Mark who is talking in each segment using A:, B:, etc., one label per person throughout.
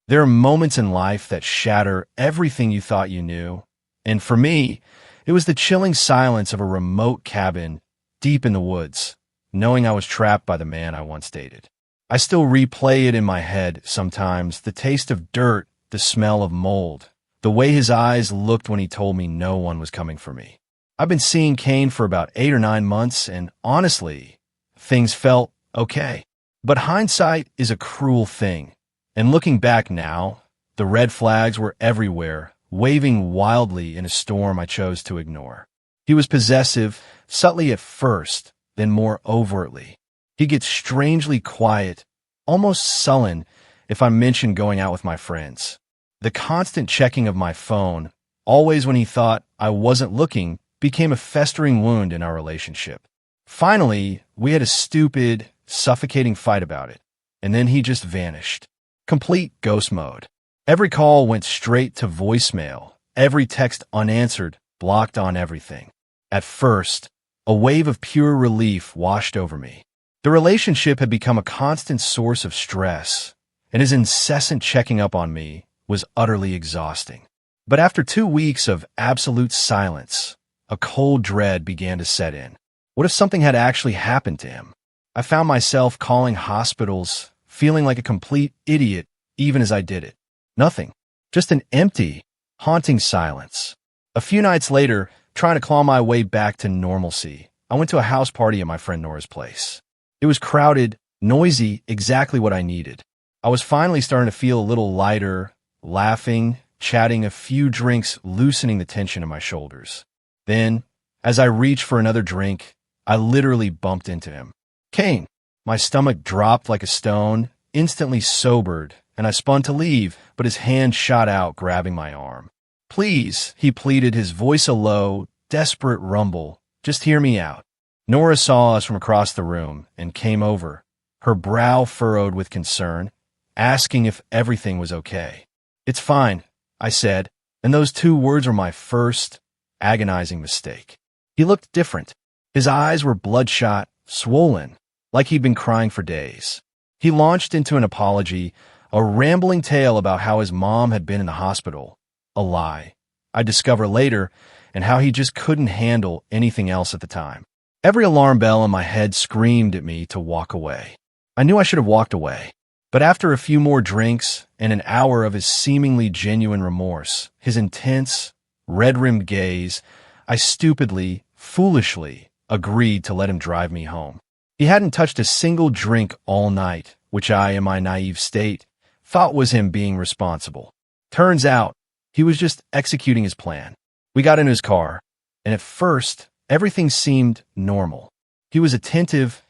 A: There are moments in life that shatter everything you thought you knew. And for me, it was the chilling silence of a remote cabin deep in the woods, knowing I was trapped by the man I once dated. I still replay it in my head sometimes, the taste of dirt, the smell of mold, the way his eyes looked when he told me no one was coming for me. I've been seeing Kane for about 8 or 9 months, and honestly, things felt okay. But hindsight is a cruel thing. And looking back now, the red flags were everywhere, waving wildly in a storm I chose to ignore. He was possessive, subtly at first, then more overtly. He'd get strangely quiet, almost sullen, if I mentioned going out with my friends. The constant checking of my phone, always when he thought I wasn't looking, became a festering wound in our relationship. Finally, we had a stupid, suffocating fight about it, and then he just vanished. Complete ghost mode. Every call went straight to voicemail, every text unanswered, blocked on everything. At first, a wave of pure relief washed over me. The relationship had become a constant source of stress, and his incessant checking up on me was utterly exhausting. But after 2 weeks of absolute silence, a cold dread began to set in. What if something had actually happened to him? I found myself calling hospitals, feeling like a complete idiot even as I did it. Nothing. Just an empty, haunting silence. A few nights later, trying to claw my way back to normalcy, I went to a house party at my friend Nora's place. It was crowded, noisy, exactly what I needed. I was finally starting to feel a little lighter, laughing, chatting, a few drinks loosening the tension in my shoulders. Then, as I reached for another drink, I literally bumped into him. Kane. My stomach dropped like a stone, instantly sobered, and I spun to leave, but his hand shot out, grabbing my arm. Please, he pleaded, his voice a low, desperate rumble. Just hear me out. Nora saw us from across the room and came over, her brow furrowed with concern, asking if everything was okay. It's fine, I said, and those 2 words were my first agonizing mistake. He looked different. His eyes were bloodshot, swollen, like he'd been crying for days. He launched into an apology, a rambling tale about how his mom had been in the hospital. A lie, I discovered later, and how he just couldn't handle anything else at the time. Every alarm bell in my head screamed at me to walk away. I knew I should have walked away. But after a few more drinks and an hour of his seemingly genuine remorse, his intense, red-rimmed gaze, I stupidly, foolishly agreed to let him drive me home. He hadn't touched a single drink all night, which I, in my naive state, thought was him being responsible. Turns out, he was just executing his plan. We got in his car, and at first, everything seemed normal. He was attentive,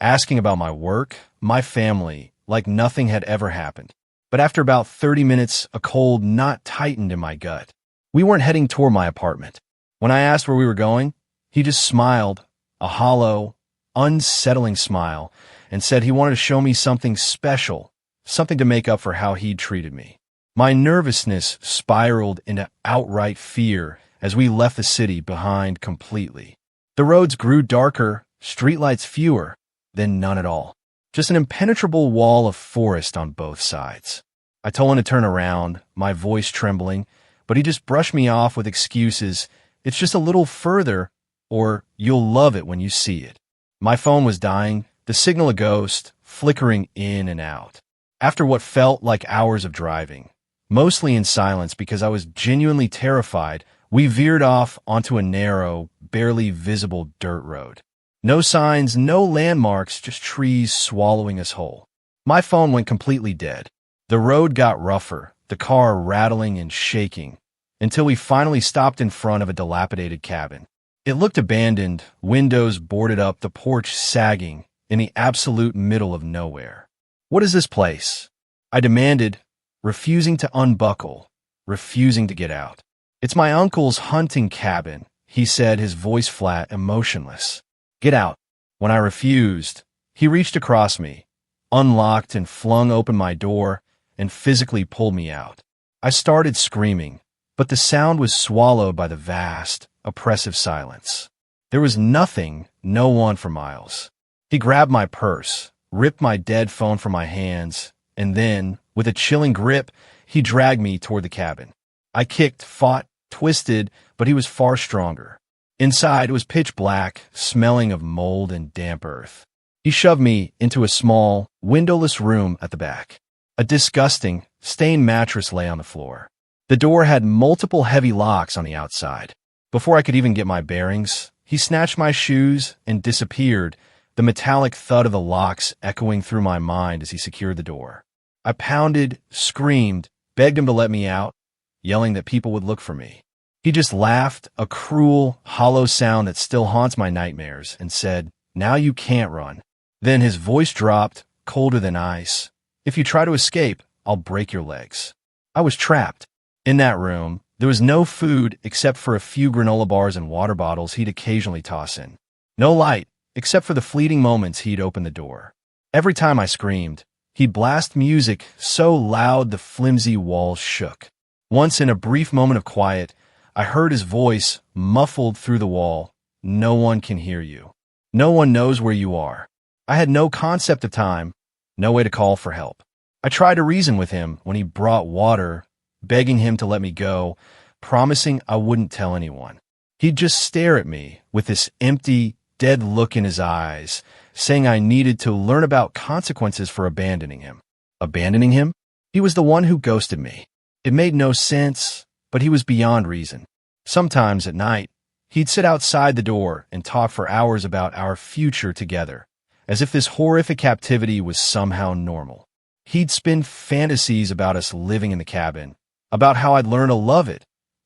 A: asking about my work, my family, like nothing had ever happened. But after about 30 minutes, a cold knot tightened in my gut. We weren't heading toward my apartment. When I asked where we were going, he just smiled, a hollow, unsettling smile, and said he wanted to show me something special, something to make up for how he'd treated me. My nervousness spiraled into outright fear as we left the city behind completely. The roads grew darker, streetlights fewer, then none at all. Just an impenetrable wall of forest on both sides. I told him to turn around, my voice trembling, but he just brushed me off with excuses. It's just a little further, or you'll love it when you see it. My phone was dying, the signal a ghost, flickering in and out. After what felt like hours of driving, mostly in silence because I was genuinely terrified, we veered off onto a narrow, barely visible dirt road. No signs, no landmarks, just trees swallowing us whole. My phone went completely dead. The road got rougher, the car rattling and shaking, until we finally stopped in front of a dilapidated cabin. It looked abandoned, windows boarded up, the porch sagging, in the absolute middle of nowhere. What is this place? I demanded, refusing to unbuckle, refusing to get out. It's my uncle's hunting cabin, he said, his voice flat and motionless. Get out. When I refused, he reached across me, unlocked and flung open my door, and physically pulled me out. I started screaming, but the sound was swallowed by the vast, oppressive silence. There was nothing, no one for miles. He grabbed my purse, ripped my dead phone from my hands, and then, With a chilling grip, he dragged me toward the cabin. I kicked, fought, twisted, but he was far stronger. Inside, it was pitch black, smelling of mold and damp earth. He shoved me into a small, windowless room at the back. A disgusting, stained mattress lay on the floor. The door had multiple heavy locks on the outside. Before I could even get my bearings, he snatched my shoes and disappeared, the metallic thud of the locks echoing through my mind as he secured the door. I pounded, screamed, begged him to let me out, yelling that people would look for me. He just laughed, a cruel, hollow sound that still haunts my nightmares, and said, "Now you can't run." Then his voice dropped, colder than ice. "If you try to escape, I'll break your legs." I was trapped. In that room, there was no food except for a few granola bars and water bottles he'd occasionally toss in. No light, except for the fleeting moments he'd open the door. Every time I screamed, he'd blast music so loud the flimsy walls shook. Once, in a brief moment of quiet, I heard his voice, muffled through the wall. "No one can hear you. No one knows where you are." I had no concept of time, no way to call for help. I tried to reason with him when he brought water, begging him to let me go, promising I wouldn't tell anyone. He'd just stare at me with this empty, dead look in his eyes, saying I needed to learn about consequences for abandoning him. Abandoning him? He was the one who ghosted me. It made no sense, but he was beyond reason. Sometimes at night, he'd sit outside the door and talk for hours about our future together, as if this horrific captivity was somehow normal. He'd spin fantasies about us living in the cabin, about how I'd learn to love it,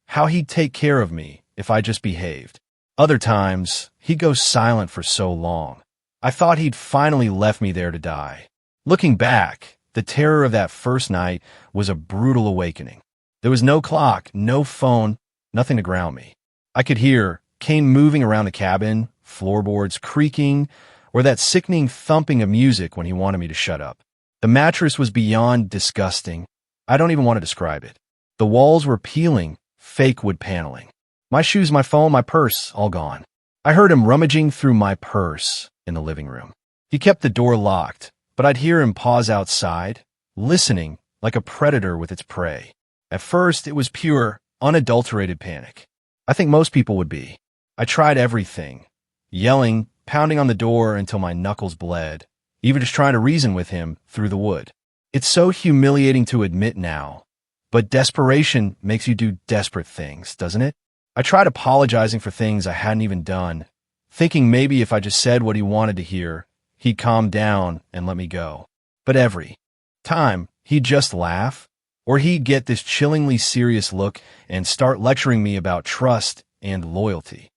A: how he'd take care of me if I just behaved. Other times, he'd go silent for so long. I thought he'd finally left me there to die. Looking back, the terror of that first night was a brutal awakening. There was no clock, no phone, nothing to ground me. I could hear Kane moving around the cabin, floorboards creaking, or that sickening thumping of music when he wanted me to shut up. The mattress was beyond disgusting. I don't even want to describe it. The walls were peeling, fake wood paneling. My shoes, my phone, my purse, all gone. I heard him rummaging through my purse in the living room. He kept the door locked, but I'd hear him pause outside, listening like a predator with its prey. At first, it was pure, unadulterated panic. I think most people would be. I tried everything, yelling, pounding on the door until my knuckles bled, even just trying to reason with him through the wood. It's so humiliating to admit now, but desperation makes you do desperate things, doesn't it? I tried apologizing for things I hadn't even done, thinking maybe if I just said what he wanted to hear, he'd calm down and let me go. But every time, he'd just laugh, or he'd get this chillingly serious look and start lecturing me about trust and loyalty.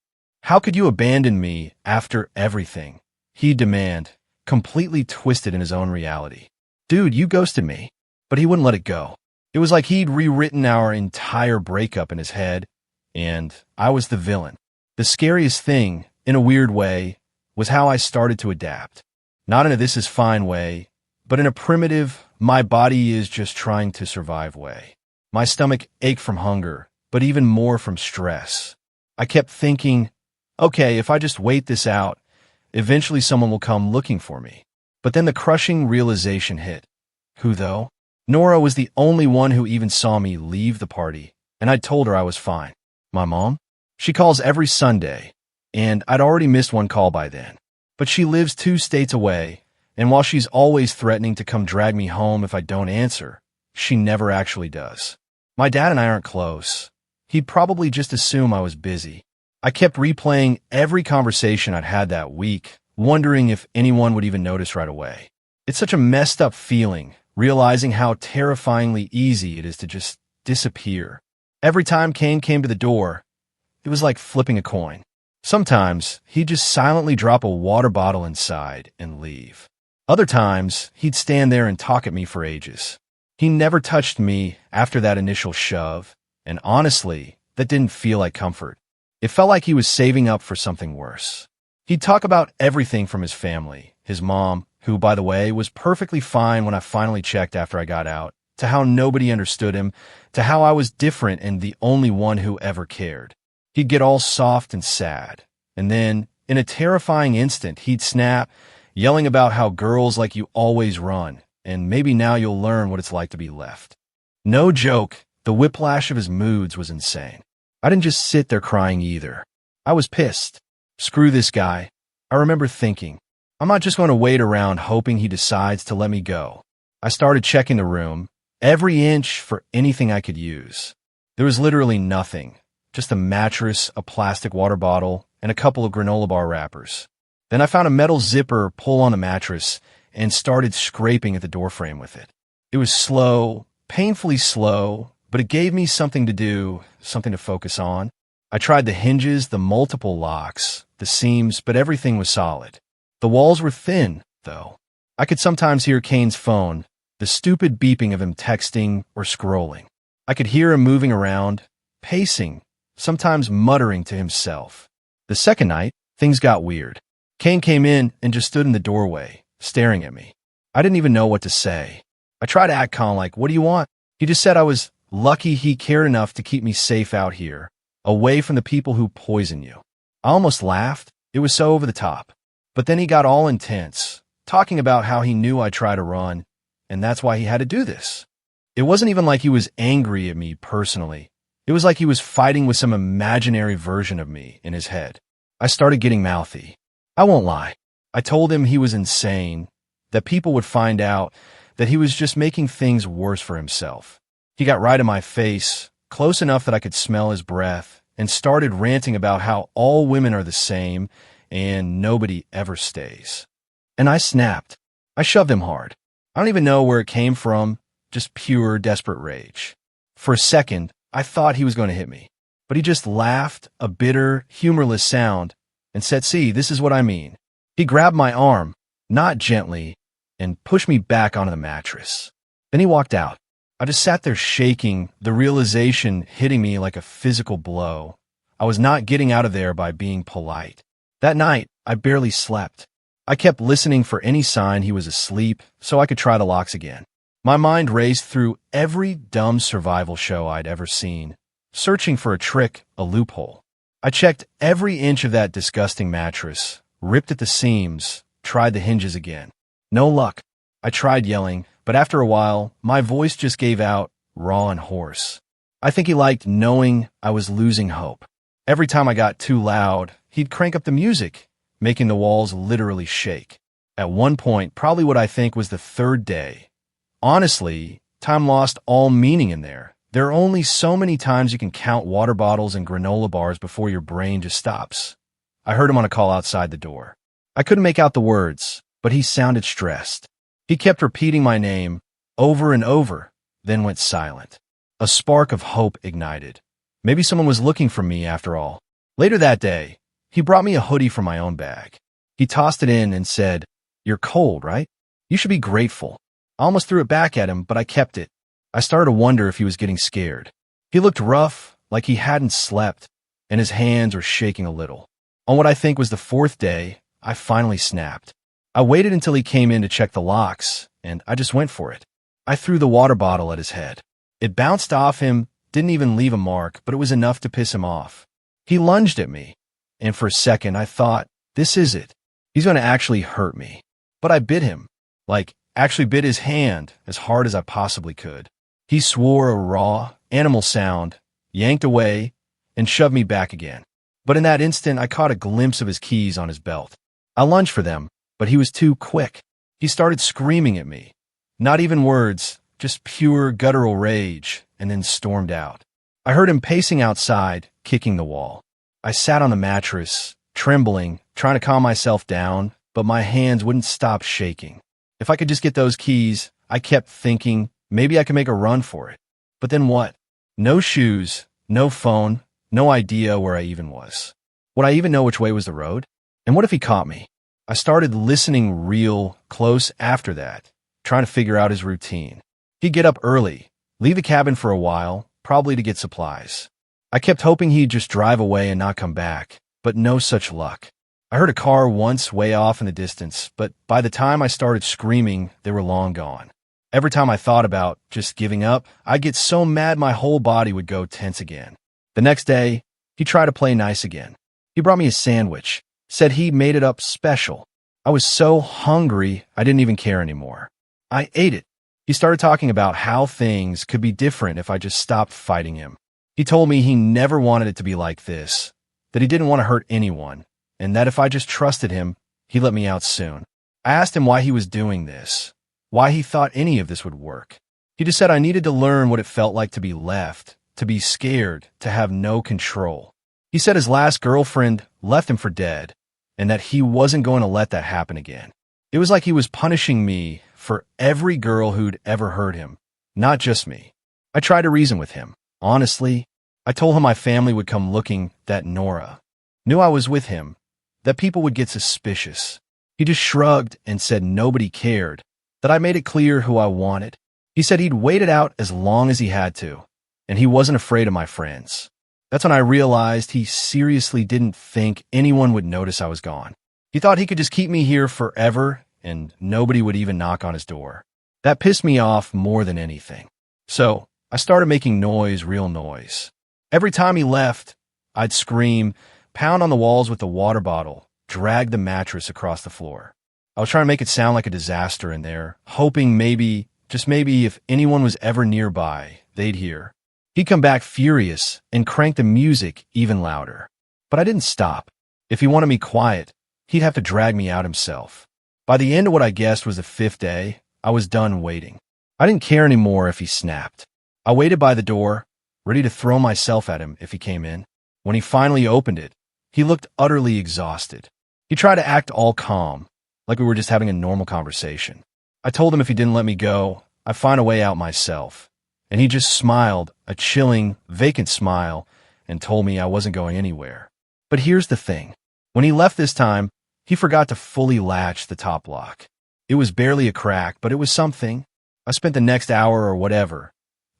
A: "How could you abandon me after everything?" he'd demand, completely twisted in his own reality. "Dude, you ghosted me." But he wouldn't let it go. It was like he'd rewritten our entire breakup in his head, and I was the villain. The scariest thing, in a weird way, was how I started to adapt. Not in a "this is fine" way, but in a primitive, my body is just trying to survive way. My stomach ached from hunger, but even more from stress. I kept thinking, okay, if I just wait this out, eventually someone will come looking for me. But then the crushing realization hit. Who though? Nora was the only one who even saw me leave the party, and I'd told her I was fine. My mom? She calls every Sunday, and I'd already missed one call by then. But she lives 2 states away, and while she's always threatening to come drag me home if I don't answer, she never actually does. My dad and I aren't close. He'd probably just assume I was busy. I kept replaying every conversation I'd had that week, wondering if anyone would even notice right away. It's such a messed up feeling, realizing how terrifyingly easy it is to just disappear. Every time Kane came to the door, it was like flipping a coin. Sometimes he'd just silently drop a water bottle inside and leave. Other times, he'd stand there and talk at me for ages. He never touched me after that initial shove, and honestly, that didn't feel like comfort. It felt like he was saving up for something worse. He'd talk about everything from his family, his mom, who, by the way, was perfectly fine when I finally checked after I got out, to how nobody understood him, to how I was different and the only one who ever cared. He'd get all soft and sad, and then, in a terrifying instant, he'd snap, yelling about how girls like you always run, and maybe now you'll learn what it's like to be left. No joke, the whiplash of his moods was insane. I didn't just sit there crying either. I was pissed. Screw this guy. I remember thinking, I'm not just going to wait around hoping he decides to let me go. I started checking the room, every inch for anything I could use. There was literally nothing, just a mattress, a plastic water bottle, and a couple of granola bar wrappers. Then I found a metal zipper pull on the mattress and started scraping at the doorframe with it. It was slow, painfully slow, but it gave me something to do, something to focus on. I tried the hinges, the multiple locks, the seams, but everything was solid. The walls were thin, though. I could sometimes hear Kane's phone, the stupid beeping of him texting or scrolling. I could hear him moving around, pacing, sometimes muttering to himself. The second night, things got weird. Kane came in and just stood in the doorway, staring at me. I didn't even know what to say. I tried to act calm, like, what do you want? He just said I was lucky he cared enough to keep me safe out here, away from the people who poison you. I almost laughed. It was so over the top. But then he got all intense, talking about how he knew I'd try to run, and that's why he had to do this. It wasn't even like he was angry at me personally. It was like he was fighting with some imaginary version of me in his head. I started getting mouthy. I won't lie. I told him he was insane, that people would find out, that he was just making things worse for himself. He got right in my face, close enough that I could smell his breath, and started ranting about how all women are the same and nobody ever stays. And I snapped. I shoved him hard. I don't even know where it came from, just pure desperate rage. For a second, I thought he was going to hit me, but he just laughed, a bitter, humorless sound, and said, "See, this is what I mean." He grabbed my arm, not gently, and pushed me back onto the mattress. Then he walked out. I just sat there shaking, the realization hitting me like a physical blow. I was not getting out of there by being polite. That night, I barely slept. I kept listening for any sign he was asleep so I could try the locks again. My mind raced through every dumb survival show I'd ever seen, searching for a trick, a loophole. I checked every inch of that disgusting mattress, ripped at the seams, tried the hinges again. No luck. I tried yelling, but after a while, my voice just gave out, raw and hoarse. I think he liked knowing I was losing hope. Every time I got too loud, he'd crank up the music, making the walls literally shake. At one point, probably what I think was the third day. Honestly, time lost all meaning in there. There are only so many times you can count water bottles and granola bars before your brain just stops. I heard him on a call outside the door. I couldn't make out the words, but he sounded stressed. He kept repeating my name over and over, then went silent. A spark of hope ignited. Maybe someone was looking for me after all. Later that day, he brought me a hoodie from my own bag. He tossed it in and said, "You're cold, right? You should be grateful." I almost threw it back at him, but I kept it. I started to wonder if he was getting scared. He looked rough, like he hadn't slept, and his hands were shaking a little. On what I think was the fourth day, I finally snapped. I waited until he came in to check the locks, and I just went for it. I threw the water bottle at his head. It bounced off him, didn't even leave a mark, but it was enough to piss him off. He lunged at me, and for a second I thought, this is it. He's going to actually hurt me. But I bit him, actually bit his hand as hard as I possibly could. He swore a raw, animal sound, yanked away, and shoved me back again. But in that instant, I caught a glimpse of his keys on his belt. I lunged for them, but he was too quick. He started screaming at me. Not even words, just pure guttural rage, and then stormed out. I heard him pacing outside, kicking the wall. I sat on the mattress, trembling, trying to calm myself down, but my hands wouldn't stop shaking. If I could just get those keys, I kept thinking, maybe I could make a run for it. But then what? No shoes, no phone, no idea where I even was. Would I even know which way was the road? And what if he caught me? I started listening real close after that, trying to figure out his routine. He'd get up early, leave the cabin for a while, probably to get supplies. I kept hoping he'd just drive away and not come back, but no such luck. I heard a car once way off in the distance, but by the time I started screaming, they were long gone. Every time I thought about just giving up, I'd get so mad my whole body would go tense again. The next day, he tried to play nice again. He brought me a sandwich, said he made it up special. I was so hungry, I didn't even care anymore. I ate it. He started talking about how things could be different if I just stopped fighting him. He told me he never wanted it to be like this, that he didn't want to hurt anyone, and that if I just trusted him, he'd let me out soon. I asked him why he was doing this, why he thought any of this would work. He just said I needed to learn what it felt like to be left, to be scared, to have no control. He said his last girlfriend left him for dead, and that he wasn't going to let that happen again. It was like he was punishing me for every girl who'd ever hurt him, not just me. I tried to reason with him. Honestly, I told him my family would come looking, that Nora knew I was with him, that people would get suspicious. He just shrugged and said nobody cared, that I made it clear who I wanted. He said he'd wait it out as long as he had to, and he wasn't afraid of my friends. That's when I realized he seriously didn't think anyone would notice I was gone. He thought he could just keep me here forever and nobody would even knock on his door. That pissed me off more than anything. So I started making noise, real noise. Every time he left, I'd scream, pound on the walls with the water bottle, drag the mattress across the floor. I was trying to make it sound like a disaster in there, hoping maybe, just maybe, if anyone was ever nearby, they'd hear. He'd come back furious and crank the music even louder. But I didn't stop. If he wanted me quiet, he'd have to drag me out himself. By the end of what I guessed was the 5th day, I was done waiting. I didn't care anymore if he snapped. I waited by the door, ready to throw myself at him if he came in. When he finally opened it, he looked utterly exhausted. He tried to act all calm, like we were just having a normal conversation. I told him if he didn't let me go, I'd find a way out myself. And he just smiled, a chilling, vacant smile, and told me I wasn't going anywhere. But here's the thing. When he left this time, he forgot to fully latch the top lock. It was barely a crack, but it was something. I spent the next hour or whatever,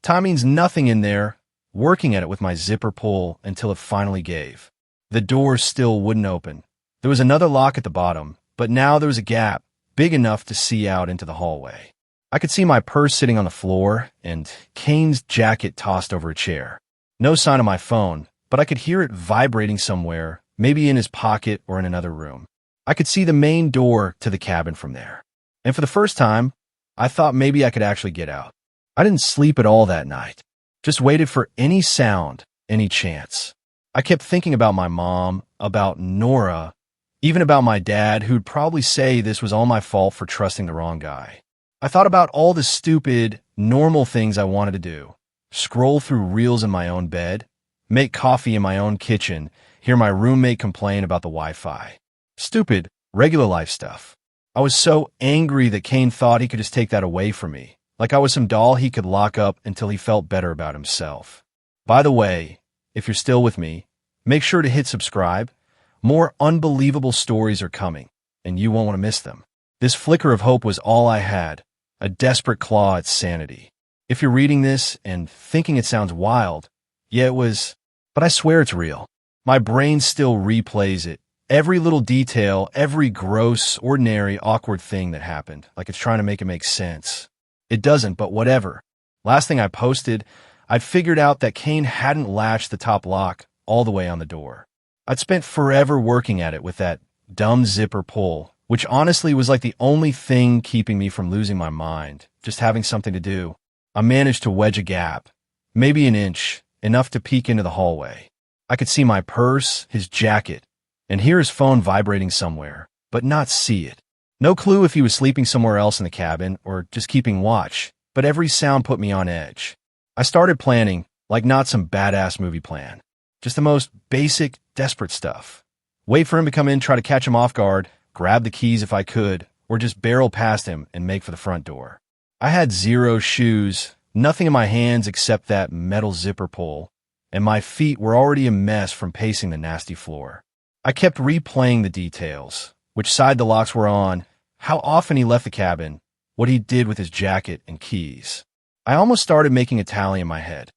A: time means nothing in there, working at it with my zipper pull until it finally gave. The door still wouldn't open. There was another lock at the bottom, but now there was a gap big enough to see out into the hallway. I could see my purse sitting on the floor and Kane's jacket tossed over a chair. No sign of my phone, but I could hear it vibrating somewhere, maybe in his pocket or in another room. I could see the main door to the cabin from there. And for the first time, I thought maybe I could actually get out. I didn't sleep at all that night. Just waited for any sound, any chance. I kept thinking about my mom, about Nora, even about my dad, who'd probably say this was all my fault for trusting the wrong guy. I thought about all the stupid, normal things I wanted to do. Scroll through reels in my own bed, make coffee in my own kitchen, hear my roommate complain about the Wi-Fi. Stupid, regular life stuff. I was so angry that Kane thought he could just take that away from me, like I was some doll he could lock up until he felt better about himself. By the way, if you're still with me, make sure to hit subscribe. More unbelievable stories are coming, and you won't want to miss them. This flicker of hope was all I had, a desperate claw at sanity. If you're reading this and thinking it sounds wild, yeah, it was, but I swear it's real. My brain still replays it. Every little detail, every gross, ordinary, awkward thing that happened, like it's trying to make it make sense. It doesn't, but whatever. Last thing I posted, I'd figured out that Kane hadn't latched the top lock all the way on the door. I'd spent forever working at it with that dumb zipper pull, which honestly was like the only thing keeping me from losing my mind, just having something to do. I managed to wedge a gap, maybe an inch, enough to peek into the hallway. I could see my purse, his jacket, and hear his phone vibrating somewhere, but not see it. No clue if he was sleeping somewhere else in the cabin or just keeping watch, but every sound put me on edge. I started planning, like not some badass movie plan. Just the most basic, desperate stuff. Wait for him to come in, try to catch him off guard, grab the keys if I could, or just barrel past him and make for the front door. I had zero shoes, nothing in my hands except that metal zipper pull, and my feet were already a mess from pacing the nasty floor. I kept replaying the details, which side the locks were on, how often he left the cabin, what he did with his jacket and keys. I almost started making a tally in my head.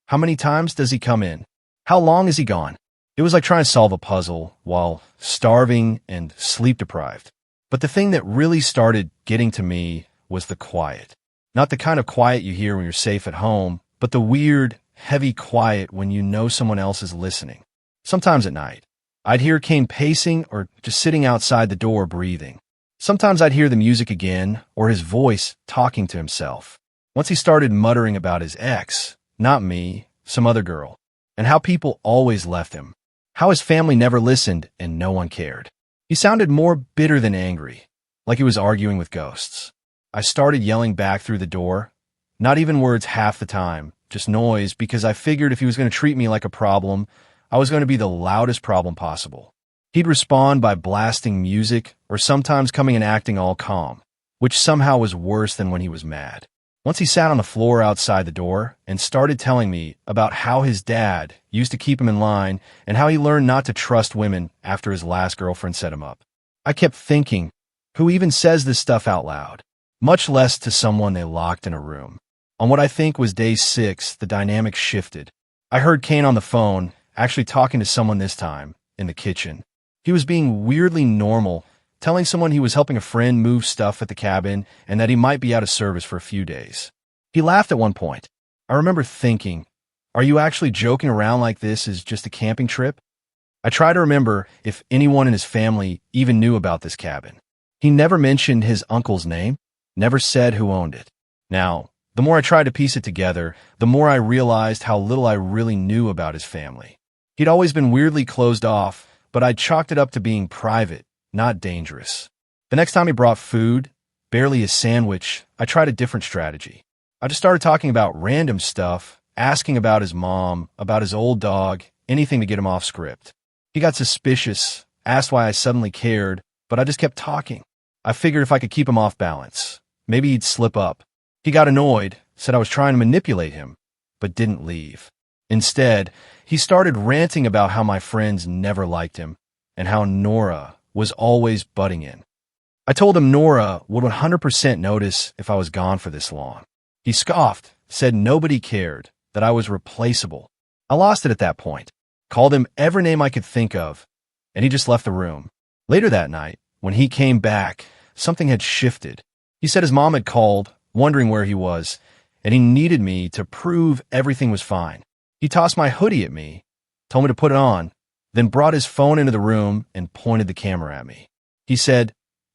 A: How many times does he come in? How long is he gone? It was like trying to solve a puzzle while starving and sleep-deprived. But the thing that really started getting to me was the quiet. Not the kind of quiet you hear when you're safe at home, but the weird, heavy quiet when you know someone else is listening. Sometimes at night, I'd hear Kane pacing or just sitting outside the door breathing. Sometimes I'd hear the music again, or his voice talking to himself. Once he started muttering about his ex, not me, some other girl, and how people always left him, how his family never listened and no one cared. He sounded more bitter than angry, like he was arguing with ghosts. I started yelling back through the door, not even words half the time, just noise, because I figured if he was going to treat me like a problem, I was going to be the loudest problem possible. He'd respond by blasting music or sometimes coming and acting all calm, which somehow was worse than when he was mad. Once he sat on the floor outside the door and started telling me about how his dad used to keep him in line and how he learned not to trust women after his last girlfriend set him up. I kept thinking, who even says this stuff out loud? Much less to someone they locked in a room. On what I think was day 6, the dynamic shifted. I heard Kane on the phone, actually talking to someone this time, in the kitchen. He was being weirdly normal, telling someone he was helping a friend move stuff at the cabin and that he might be out of service for a few days. He laughed at one point. I remember thinking, are you actually joking around like this is just a camping trip? I try to remember if anyone in his family even knew about this cabin. He never mentioned his uncle's name, never said who owned it. Now, the more I tried to piece it together, the more I realized how little I really knew about his family. He'd always been weirdly closed off, but I chalked it up to being private, not dangerous. The next time he brought food, barely a sandwich, I tried a different strategy. I just started talking about random stuff, asking about his mom, about his old dog, anything to get him off script. He got suspicious, asked why I suddenly cared, but I just kept talking. I figured if I could keep him off balance, maybe he'd slip up. He got annoyed, said I was trying to manipulate him, but didn't leave. Instead, he started ranting about how my friends never liked him and how Nora was always butting in. I told him Nora would 100% notice if I was gone for this long. He scoffed, said nobody cared, that I was replaceable. I lost it at that point, called him every name I could think of, and he just left the room. Later that night, when he came back, something had shifted. He said his mom had called, wondering where he was, and he needed me to prove everything was fine. He tossed my hoodie at me, told me to put it on, then brought his phone into the room and pointed the camera at me. He said,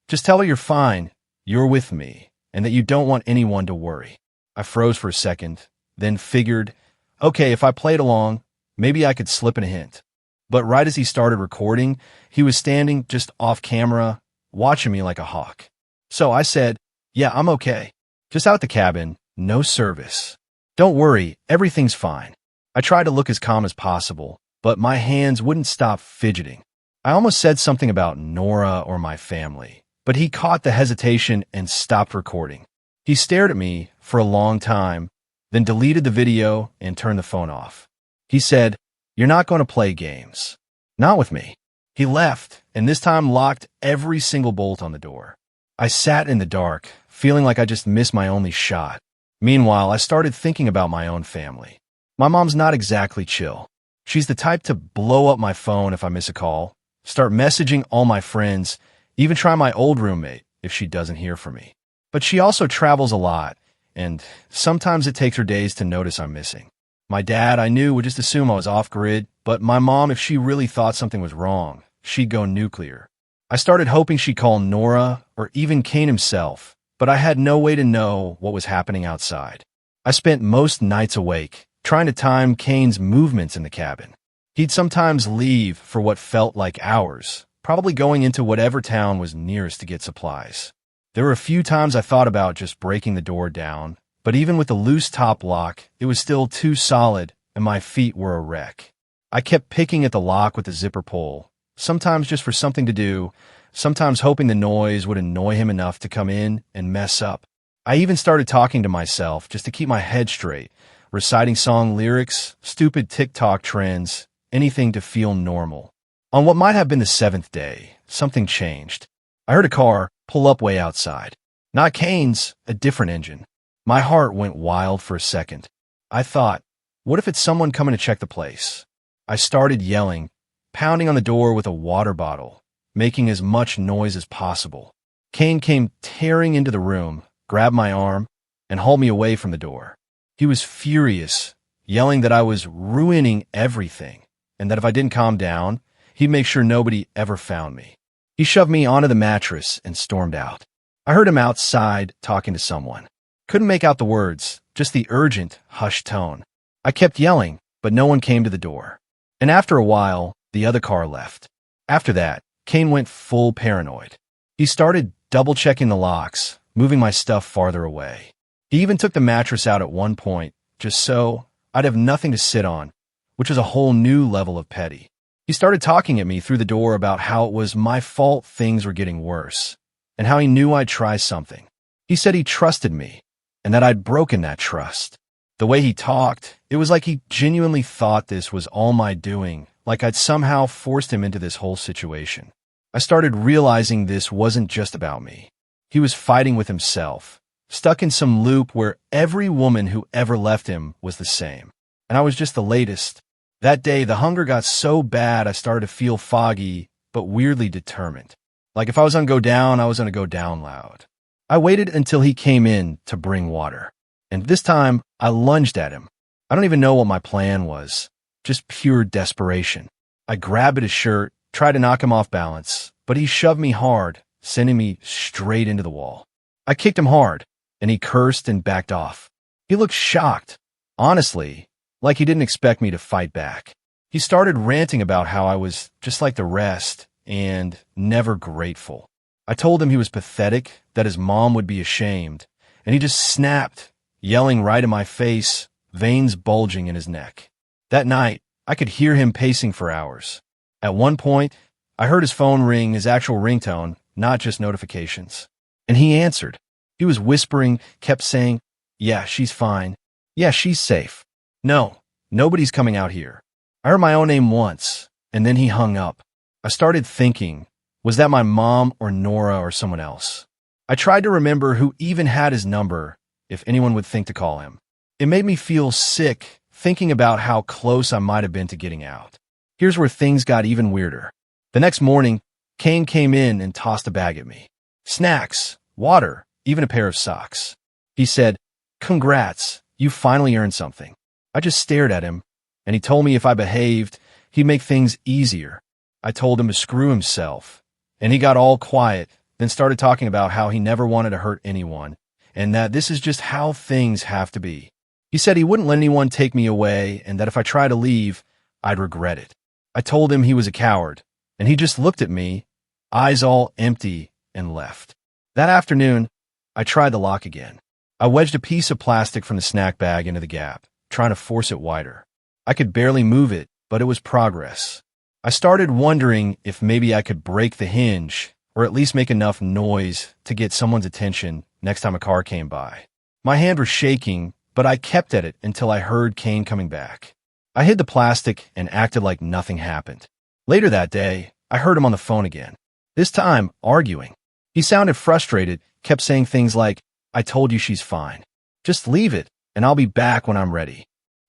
A: "Just tell her you're fine, you're with me, and that you don't want anyone to worry." I froze for a second, then figured, okay, if I played along, maybe I could slip in a hint. But right as he started recording, he was standing just off camera, watching me like a hawk. So I said, "Yeah, I'm okay. Just out the cabin, no service. Don't worry, everything's fine." I tried to look as calm as possible, but my hands wouldn't stop fidgeting. I almost said something about Nora or my family, but he caught the hesitation and stopped recording. He stared at me for a long time, then deleted the video and turned the phone off. He said, "You're not going to play games. Not with me." He left, and this time locked every single bolt on the door. I sat in the dark, feeling like I just missed my only shot. Meanwhile, I started thinking about my own family. My mom's not exactly chill. She's the type to blow up my phone if I miss a call, start messaging all my friends, even try my old roommate if she doesn't hear from me. But she also travels a lot, and sometimes it takes her days to notice I'm missing. My dad, I knew, would just assume I was off-grid, but my mom, if she really thought something was wrong, she'd go nuclear. I started hoping she'd call Nora or even Kane himself, but I had no way to know what was happening outside. I spent most nights awake, trying to time Kane's movements in the cabin. He'd sometimes leave for what felt like hours, probably going into whatever town was nearest to get supplies. There were a few times I thought about just breaking the door down, but even with the loose top lock, it was still too solid and my feet were a wreck. I kept picking at the lock with the zipper pull, sometimes just for something to do, sometimes hoping the noise would annoy him enough to come in and mess up. I even started talking to myself just to keep my head straight, reciting song lyrics, stupid TikTok trends, anything to feel normal. On what might have been the 7th day, something changed. I heard a car pull up way outside. Not Kane's, a different engine. My heart went wild for a second. I thought, what if it's someone coming to check the place? I started yelling, pounding on the door with a water bottle, making as much noise as possible. Kane came tearing into the room, grabbed my arm, and hauled me away from the door. He was furious, yelling that I was ruining everything, and that if I didn't calm down, he'd make sure nobody ever found me. He shoved me onto the mattress and stormed out. I heard him outside talking to someone. Couldn't make out the words, just the urgent, hushed tone. I kept yelling, but no one came to the door. And after a while, the other car left. After that, Kane went full paranoid. He started double-checking the locks, moving my stuff farther away. He even took the mattress out at one point, just so I'd have nothing to sit on, which was a whole new level of petty. He started talking at me through the door about how it was my fault things were getting worse, and how he knew I'd try something. He said he trusted me, and that I'd broken that trust. The way he talked, it was like he genuinely thought this was all my doing, like I'd somehow forced him into this whole situation. I started realizing this wasn't just about me. He was fighting with himself, stuck in some loop where every woman who ever left him was the same. And I was just the latest. That day, the hunger got so bad I started to feel foggy, but weirdly determined. Like if I was gonna go down, I was gonna go down loud. I waited until he came in to bring water. And this time, I lunged at him. I don't even know what my plan was. Just pure desperation. I grabbed at his shirt, tried to knock him off balance, but he shoved me hard, sending me straight into the wall. I kicked him hard, and he cursed and backed off. He looked shocked. Honestly, like he didn't expect me to fight back. He started ranting about how I was just like the rest and never grateful. I told him he was pathetic, that his mom would be ashamed, and he just snapped, yelling right in my face, veins bulging in his neck. That night, I could hear him pacing for hours. At one point, I heard his phone ring, his actual ringtone, not just notifications. And he answered. He was whispering, kept saying, "Yeah, she's fine. Yeah, she's safe. No, nobody's coming out here." I heard my own name once, and then he hung up. I started thinking, was that my mom or Nora or someone else? I tried to remember who even had his number, if anyone would think to call him. It made me feel sick, thinking about how close I might have been to getting out. Here's where things got even weirder. The next morning, Kane came in and tossed a bag at me. Snacks, water, even a pair of socks. He said, "Congrats, you finally earned something." I just stared at him, and he told me if I behaved, he'd make things easier. I told him to screw himself, and he got all quiet, then started talking about how he never wanted to hurt anyone, and that this is just how things have to be. He said he wouldn't let anyone take me away, and that if I tried to leave, I'd regret it. I told him he was a coward, and he just looked at me, eyes all empty, and left. That afternoon, I tried the lock again. I wedged a piece of plastic from the snack bag into the gap, trying to force it wider. I could barely move it, but it was progress. I started wondering if maybe I could break the hinge, or at least make enough noise to get someone's attention next time a car came by. My hand was shaking, but I kept at it until I heard Kane coming back. I hid the plastic and acted like nothing happened. Later that day, I heard him on the phone again, this time arguing. He sounded frustrated, kept saying things like, "I told you she's fine. Just leave it, and I'll be back when I'm ready."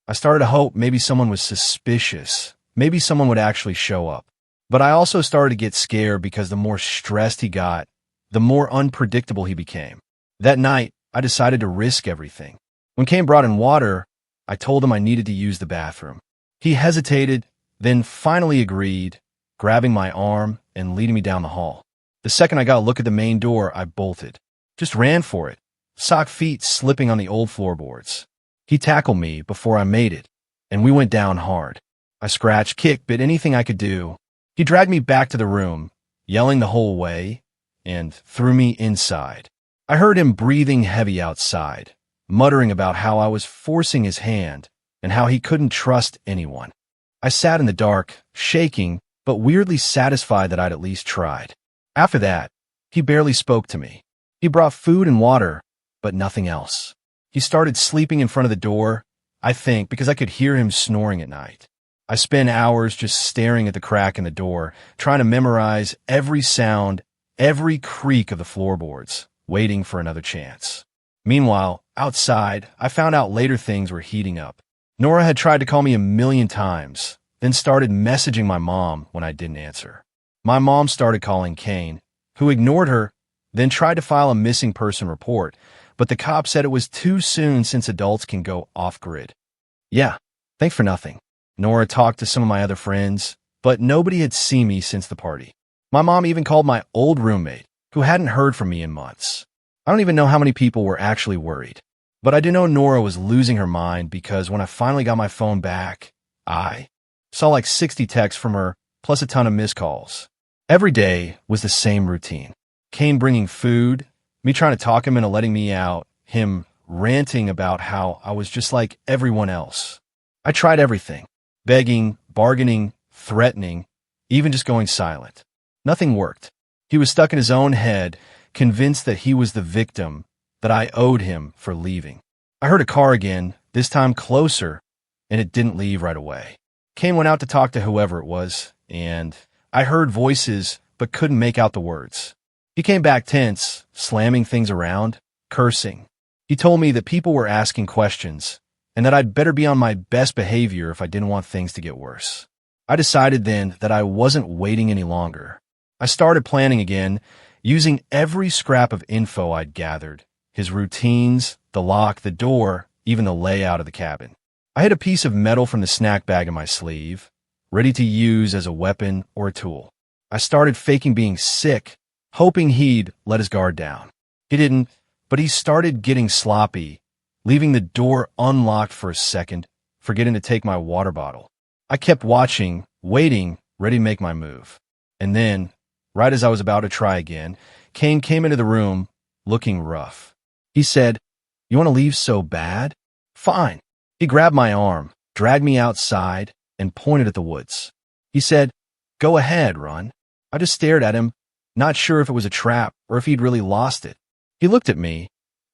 A: I started to hope maybe someone was suspicious, maybe someone would actually show up. But I also started to get scared because the more stressed he got, the more unpredictable he became. That night, I decided to risk everything. When Kane brought in water, I told him I needed to use the bathroom. He hesitated, then finally agreed, grabbing my arm and leading me down the hall. The second I got a look at the main door, I bolted. Just ran for it, sock feet slipping on the old floorboards. He tackled me before I made it, and we went down hard. I scratched, kicked, bit anything I could do. He dragged me back to the room, yelling the whole way, and threw me inside. I heard him breathing heavy outside, muttering about how I was forcing his hand and how he couldn't trust anyone. I sat in the dark, shaking, but weirdly satisfied that I'd at least tried. After that, he barely spoke to me. He brought food and water, but nothing else. He started sleeping in front of the door, I think because I could hear him snoring at night. I spent hours just staring at the crack in the door, trying to memorize every sound, every creak of the floorboards, waiting for another chance. Meanwhile, outside, I found out later things were heating up. Nora had tried to call me 1,000,000 times, then started messaging my mom when I didn't answer. My mom started calling Kane, who ignored her, then tried to file a missing person report, but the cop said it was too soon since adults can go off-grid. Yeah, thanks for nothing. Nora talked to some of my other friends, but nobody had seen me since the party. My mom even called my old roommate, who hadn't heard from me in months. I don't even know how many people were actually worried. But I do know Nora was losing her mind because when I finally got my phone back, I saw like 60 texts from her, plus a ton of missed calls. Every day was the same routine. Kane bringing food, me trying to talk him into letting me out, him ranting about how I was just like everyone else. I tried everything. Begging, bargaining, threatening, even just going silent. Nothing worked. He was stuck in his own head, convinced that he was the victim, that I owed him for leaving. I heard a car again, this time closer, and it didn't leave right away. Kane went out to talk to whoever it was, and I heard voices but couldn't make out the words. He came back tense, slamming things around, cursing. He told me that people were asking questions, and that I'd better be on my best behavior if I didn't want things to get worse. I decided then that I wasn't waiting any longer. I started planning again, using every scrap of info I'd gathered. His routines, the lock, the door, even the layout of the cabin. I had a piece of metal from the snack bag in my sleeve, ready to use as a weapon or a tool. I started faking being sick, hoping he'd let his guard down. He didn't, but he started getting sloppy, leaving the door unlocked for a second, forgetting to take my water bottle. I kept watching, waiting, ready to make my move. And then, right as I was about to try again, Kane came into the room, looking rough. He said, "You want to leave so bad? Fine." He grabbed my arm, dragged me outside, and pointed at the woods. He said, "Go ahead, run." I just stared at him, not sure if it was a trap or if he'd really lost it. He looked at me,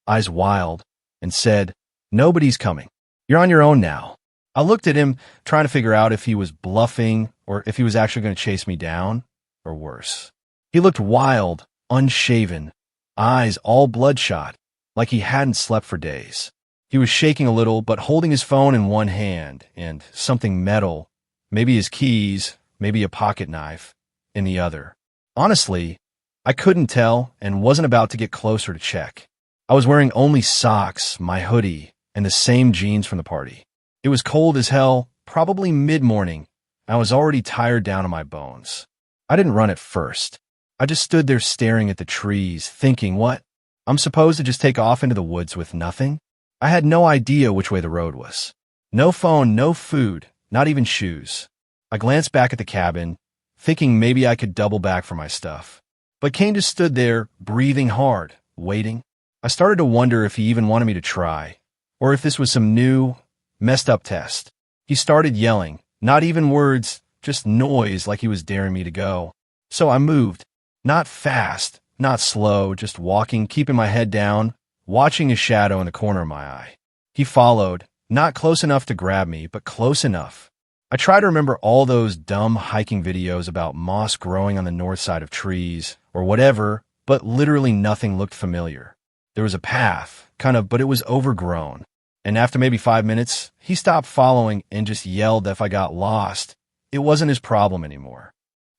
A: eyes wild, and said, "Nobody's coming. You're on your own now." I looked at him, trying to figure out if he was bluffing or if he was actually going to chase me down, or worse. He looked wild, unshaven, eyes all bloodshot, like he hadn't slept for days. He was shaking a little, but holding his phone in one hand and something metal, maybe his keys, maybe a pocket knife, in the other. Honestly, I couldn't tell and wasn't about to get closer to check. I was wearing only socks, my hoodie, and the same jeans from the party. It was cold as hell, probably mid-morning. I was already tired down to my bones. I didn't run at first. I just stood there staring at the trees, thinking, what? I'm supposed to just take off into the woods with nothing? I had no idea which way the road was. No phone, no food, not even shoes. I glanced back at the cabin, thinking maybe I could double back for my stuff. But Kane just stood there, breathing hard, waiting. I started to wonder if he even wanted me to try, or if this was some new, messed up test. He started yelling, not even words, just noise like he was daring me to go. So I moved, not fast, not slow, just walking, keeping my head down, watching his shadow in the corner of my eye. He followed, not close enough to grab me, but close enough. I try to remember all those dumb hiking videos about moss growing on the north side of trees, or whatever, but literally nothing looked familiar. There was a path, but it was overgrown. And after maybe 5 minutes, he stopped following and just yelled that if I got lost, it wasn't his problem anymore.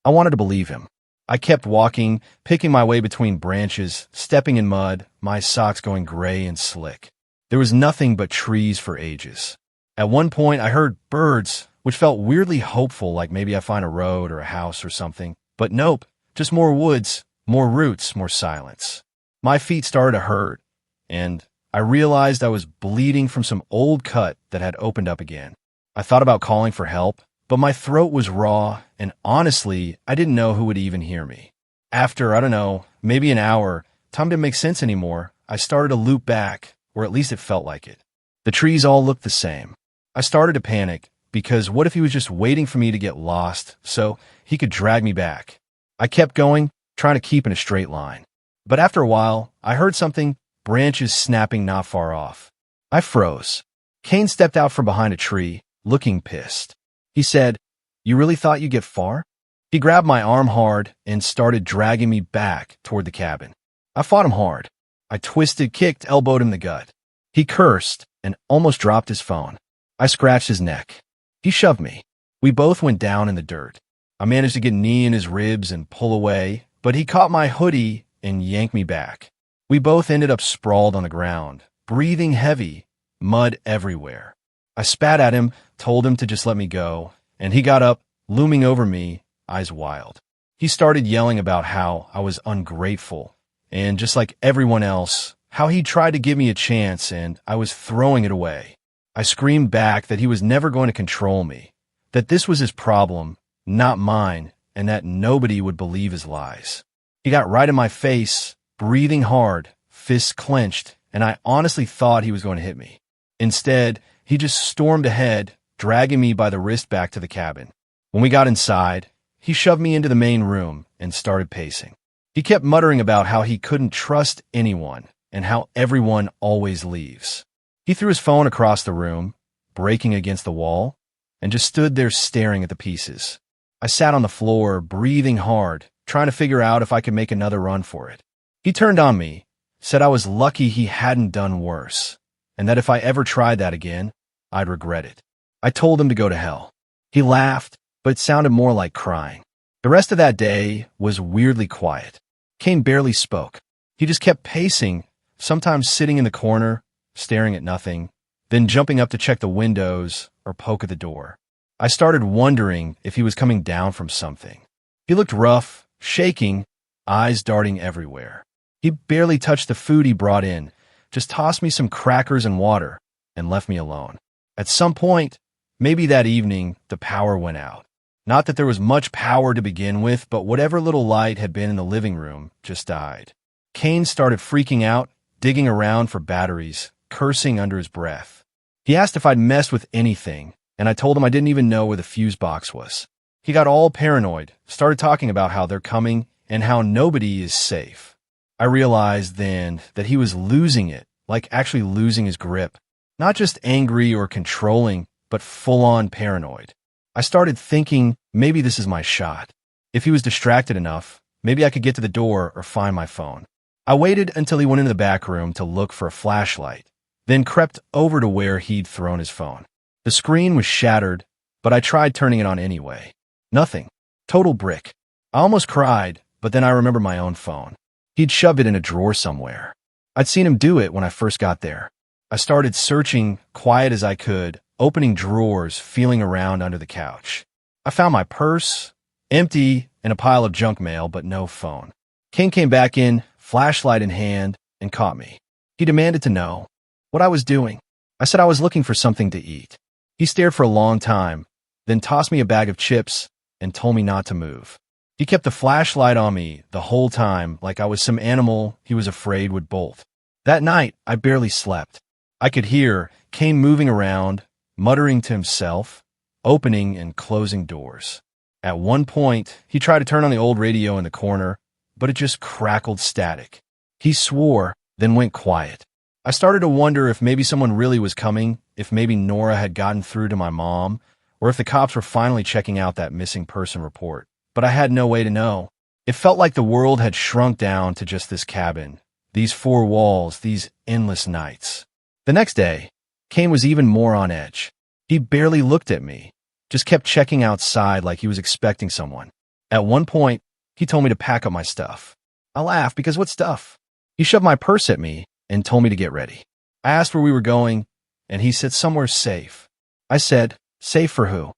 A: I wanted to believe him. I kept walking, picking my way between branches, stepping in mud, my socks going gray and slick. There was nothing but trees for ages. At one point, I heard birds, which felt weirdly hopeful, like maybe I find a road or a house or something. But nope, just more woods, more roots, more silence. My feet started to hurt, and I realized I was bleeding from some old cut that had opened up again. I thought about calling for help, but my throat was raw, and honestly, I didn't know who would even hear me. After, I don't know, maybe an hour, time didn't make sense anymore. I started to loop back, or at least it felt like it. The trees all looked the same. I started to panic, because what if he was just waiting for me to get lost so he could drag me back? I kept going, trying to keep in a straight line. But after a while, I heard something, branches snapping not far off. I froze. Kane stepped out from behind a tree, looking pissed. He said, "You really thought you'd get far?" He grabbed my arm hard and started dragging me back toward the cabin. I fought him hard. I twisted, kicked, elbowed him in the gut. He cursed and almost dropped his phone. I scratched his neck. He shoved me. We both went down in the dirt. I managed to get a knee in his ribs and pull away, but he caught my hoodie and yanked me back. We both ended up sprawled on the ground, breathing heavy, mud everywhere. I spat at him, told him to just let me go, and he got up, looming over me, eyes wild. He started yelling about how I was ungrateful, and just like everyone else, how he tried to give me a chance and I was throwing it away. I screamed back that he was never going to control me, that this was his problem, not mine, and that nobody would believe his lies. He got right in my face, breathing hard, fists clenched, and I honestly thought he was going to hit me. Instead, he just stormed ahead, dragging me by the wrist back to the cabin. When we got inside, he shoved me into the main room and started pacing. He kept muttering about how he couldn't trust anyone and how everyone always leaves. He threw his phone across the room, breaking against the wall, and just stood there staring at the pieces. I sat on the floor, breathing hard, trying to figure out if I could make another run for it. He turned on me, said I was lucky he hadn't done worse, and that if I ever tried that again, I'd regret it. I told him to go to hell. He laughed, but it sounded more like crying. The rest of that day was weirdly quiet. Kane barely spoke. He just kept pacing, sometimes sitting in the corner, staring at nothing, then jumping up to check the windows or poke at the door. I started wondering if he was coming down from something. He looked rough, shaking, eyes darting everywhere. He barely touched the food he brought in, just tossed me some crackers and water, and left me alone. At some point, maybe that evening, the power went out. Not that there was much power to begin with, but whatever little light had been in the living room just died. Kane started freaking out, digging around for batteries, cursing under his breath. He asked if I'd messed with anything, and I told him I didn't even know where the fuse box was. He got all paranoid, started talking about how they're coming and how nobody is safe. I realized then that he was losing it, like actually losing his grip. Not just angry or controlling, but full-on paranoid. I started thinking maybe this is my shot. If he was distracted enough, maybe I could get to the door or find my phone. I waited until he went into the back room to look for a flashlight, then crept over to where he'd thrown his phone. The screen was shattered, but I tried turning it on anyway. Nothing. Total brick. I almost cried, but then I remembered my own phone. He'd shoved it in a drawer somewhere. I'd seen him do it when I first got there. I started searching, quiet as I could, opening drawers, feeling around under the couch. I found my purse, empty, and a pile of junk mail, but no phone. King came back in, flashlight in hand, and caught me. He demanded to know what I was doing. I said I was looking for something to eat. He stared for a long time, then tossed me a bag of chips and told me not to move. He kept the flashlight on me the whole time like I was some animal he was afraid would bolt. That night, I barely slept. I could hear Kane moving around, muttering to himself, opening and closing doors. At one point, he tried to turn on the old radio in the corner, but it just crackled static. He swore, then went quiet. I started to wonder if maybe someone really was coming, if maybe Nora had gotten through to my mom, or if the cops were finally checking out that missing person report. But I had no way to know. It felt like the world had shrunk down to just this cabin, these four walls, these endless nights. The next day, Kane was even more on edge. He barely looked at me, just kept checking outside like he was expecting someone. At one point, he told me to pack up my stuff. I laughed because what stuff? He shoved my purse at me and told me to get ready. I asked where we were going, and he said somewhere safe. I said, safe for who?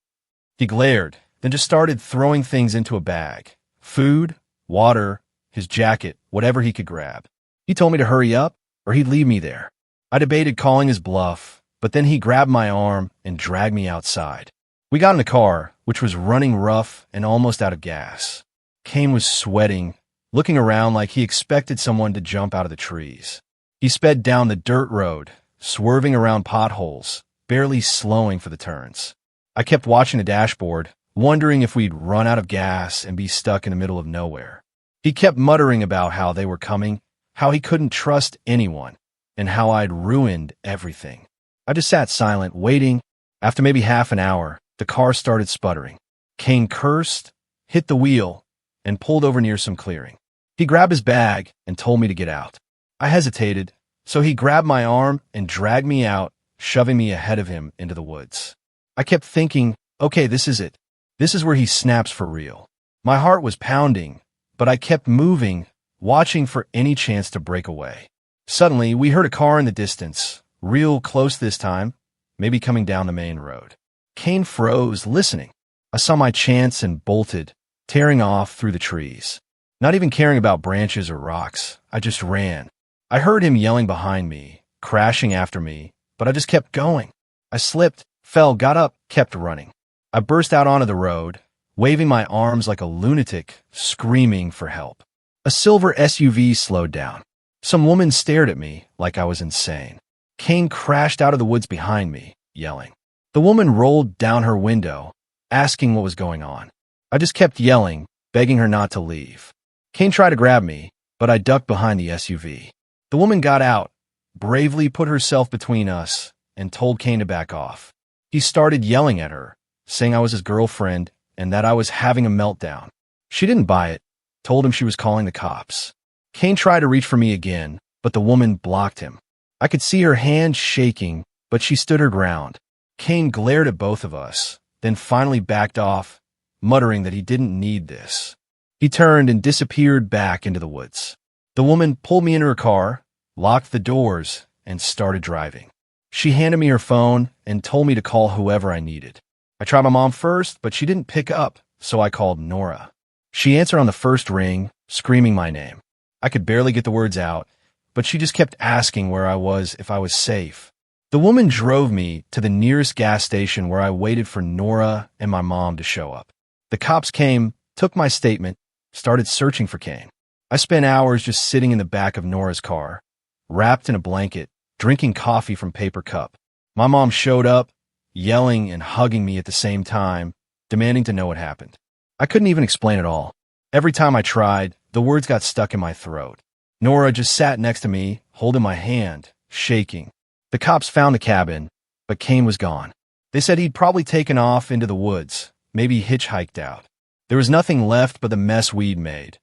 A: He glared, then just started throwing things into a bag. Food, water, his jacket, whatever he could grab. He told me to hurry up, or he'd leave me there. I debated calling his bluff, but then he grabbed my arm and dragged me outside. We got in the car, which was running rough and almost out of gas. Kane was sweating, looking around like he expected someone to jump out of the trees. He sped down the dirt road, swerving around potholes, barely slowing for the turns. I kept watching the dashboard, wondering if we'd run out of gas and be stuck in the middle of nowhere. He kept muttering about how they were coming, how he couldn't trust anyone, and how I'd ruined everything. I just sat silent, waiting. After maybe half an hour, the car started sputtering. Kane cursed, hit the wheel, and pulled over near some clearing. He grabbed his bag and told me to get out. I hesitated, so he grabbed my arm and dragged me out, shoving me ahead of him into the woods. I kept thinking, okay, this is it. This is where he snaps for real. My heart was pounding, but I kept moving, watching for any chance to break away. Suddenly, we heard a car in the distance, real close this time, maybe coming down the main road. Kane froze, listening. I saw my chance and bolted, tearing off through the trees. Not even caring about branches or rocks, I just ran. I heard him yelling behind me, crashing after me, but I just kept going. I slipped, fell, got up, kept running. I burst out onto the road, waving my arms like a lunatic, screaming for help. A silver SUV slowed down. Some woman stared at me like I was insane. Kane crashed out of the woods behind me, yelling. The woman rolled down her window, asking what was going on. I just kept yelling, begging her not to leave. Kane tried to grab me, but I ducked behind the SUV. The woman got out, bravely put herself between us, and told Kane to back off. He started yelling at her, saying I was his girlfriend and that I was having a meltdown. She didn't buy it, told him she was calling the cops. Kane tried to reach for me again, but the woman blocked him. I could see her hand shaking, but she stood her ground. Kane glared at both of us, then finally backed off, muttering that he didn't need this. He turned and disappeared back into the woods. The woman pulled me into her car, locked the doors, and started driving. She handed me her phone and told me to call whoever I needed. I tried my mom first, but she didn't pick up, so I called Nora. She answered on the first ring, screaming my name. I could barely get the words out, but she just kept asking where I was, if I was safe. The woman drove me to the nearest gas station where I waited for Nora and my mom to show up. The cops came, took my statement, started searching for Kane. I spent hours just sitting in the back of Nora's car, wrapped in a blanket, drinking coffee from paper cup. My mom showed up, yelling and hugging me at the same time, demanding to know what happened. I couldn't even explain it all. Every time I tried, the words got stuck in my throat. Nora just sat next to me, holding my hand, shaking. The cops found the cabin, but Kane was gone. They said he'd probably taken off into the woods, maybe hitchhiked out. There was nothing left but the mess we'd made.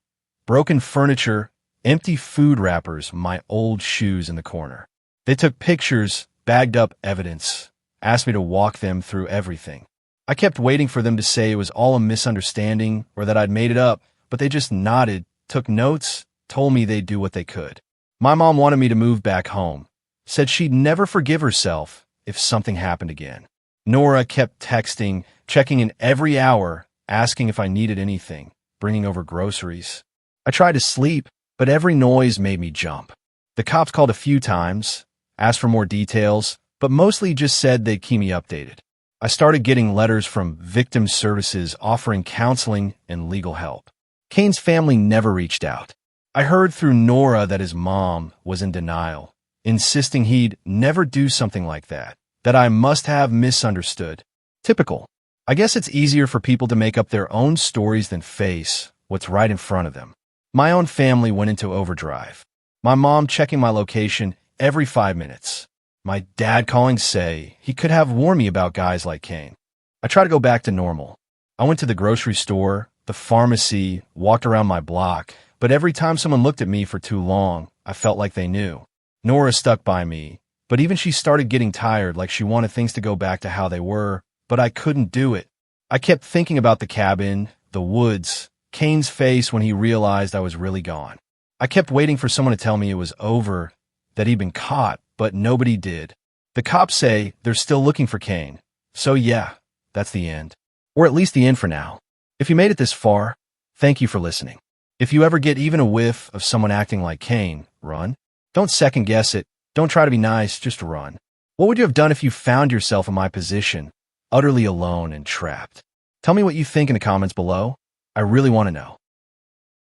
A: Broken furniture, empty food wrappers, my old shoes in the corner. They took pictures, bagged up evidence, asked me to walk them through everything. I kept waiting for them to say it was all a misunderstanding or that I'd made it up, but they just nodded, took notes, told me they'd do what they could. My mom wanted me to move back home, said she'd never forgive herself if something happened again. Nora kept texting, checking in every hour, asking if I needed anything, bringing over groceries. I tried to sleep, but every noise made me jump. The cops called a few times, asked for more details, but mostly just said they'd keep me updated. I started getting letters from victim services offering counseling and legal help. Kane's family never reached out. I heard through Nora that his mom was in denial, insisting he'd never do something like that I must have misunderstood. Typical. I guess it's easier for people to make up their own stories than face what's right in front of them. My own family went into overdrive. My mom checking my location every 5 minutes. My dad calling to say he could have warned me about guys like Kane. I tried to go back to normal. I went to the grocery store, the pharmacy, walked around my block, but every time someone looked at me for too long, I felt like they knew. Nora stuck by me, but even she started getting tired, like she wanted things to go back to how they were, but I couldn't do it. I kept thinking about the cabin, the woods, Kane's face when he realized I was really gone. I kept waiting for someone to tell me it was over, that he'd been caught, but nobody did. The cops say they're still looking for Kane. So yeah, that's the end. Or at least the end for now. If you made it this far, thank you for listening. If you ever get even a whiff of someone acting like Kane, run. Don't second guess it. Don't try to be nice, just run. What would you have done if you found yourself in my position, utterly alone and trapped? Tell me what you think in the comments below. I really want to know.